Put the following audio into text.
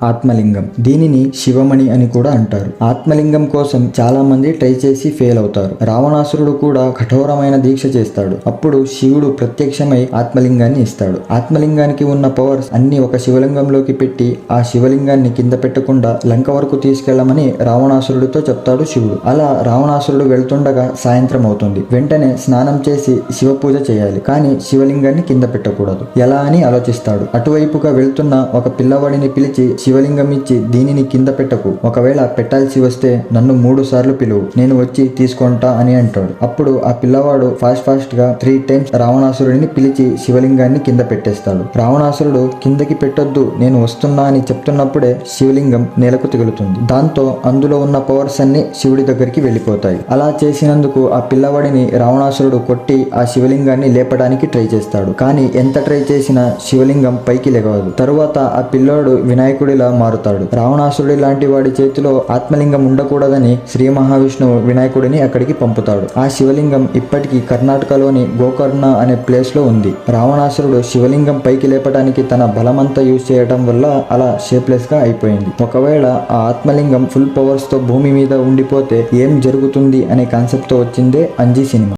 ఆత్మలింగం. దీనిని శివమణి అని కూడా అంటారు. ఆత్మలింగం కోసం చాలా మంది ట్రై చేసి ఫెయిల్ అవుతారు. రావణాసురుడు కూడా కఠోరమైన దీక్ష చేస్తాడు. అప్పుడు శివుడు ప్రత్యక్షమై ఆత్మలింగాన్ని ఇస్తాడు. ఆత్మలింగానికి ఉన్న పవర్స్ అన్ని ఒక శివలింగంలోకి పెట్టి ఆ శివలింగాన్ని కింద పెట్టకుండా లంక వరకు తీసుకెళ్లమని రావణాసురుడితో చెప్తాడు శివుడు. అలా రావణాసురుడు వెళ్తుండగా సాయంత్రం అవుతుంది. వెంటనే స్నానం చేసి శివ పూజ చేయాలి. కానీ శివలింగాన్ని కింద పెట్టకూడదు. ఎలా అని ఆలోచిస్తాడు. అటువైపుగా వెళ్తున్న ఒక పిల్లవాడిని పిలిచి శివలింగం ఇచ్చి దీనిని కింద పెట్టకు, ఒకవేళ పెట్టాల్సి వస్తే నన్ను 3 సార్లు పిలువు, నేను వచ్చి తీసుకుంటా అని అంటాడు. అప్పుడు ఆ పిల్లవాడు ఫాస్ట్ గా 3 టైమ్స్ రావణాసురుడిని పిలిచి శివలింగాన్ని కింద పెట్టేస్తాడు. రావణాసురుడు కిందకి పెట్టొద్దు, నేను వస్తున్నా అని చెప్తున్నప్పుడే శివలింగం నేలకు తగులుతుంది. దాంతో అందులో ఉన్న పవర్స్ అన్ని శివుడి దగ్గరికి వెళ్ళిపోతాయి. అలా చేసినందుకు ఆ పిల్లవాడిని రావణాసురుడు కొట్టి ఆ శివలింగాన్ని లేపడానికి ట్రై చేస్తాడు. కానీ ఎంత ట్రై చేసినా శివలింగం పైకి లెగవదు. తరువాత ఆ పిల్లోడు వినాయకుడిలా మారుతాడు. రావణాసురుడి లాంటి వాడి చేతిలో ఆత్మలింగం ఉండకూడదని శ్రీ మహావిష్ణువు వినాయకుడిని అక్కడికి పంపుతాడు. ఆ శివలింగం ఇప్పటికీ కర్ణాటకలోని గోకర్ణ అనే ప్లేస్ లో ఉంది. రావణాసురుడు శివలింగం పైకి లేపడానికి తన బలమంతా యూజ్ చేయడం వల్ల అలా షేప్లెస్ గా అయిపోయింది. ఒకవేళ ఆ ఆత్మలింగం ఫుల్ పవర్స్ తో భూమి మీద ఉండిపోతే ఏం జరుగుతుంది అనే కాన్సెప్ట్ తో వచ్చిందే అంజీ సినిమా.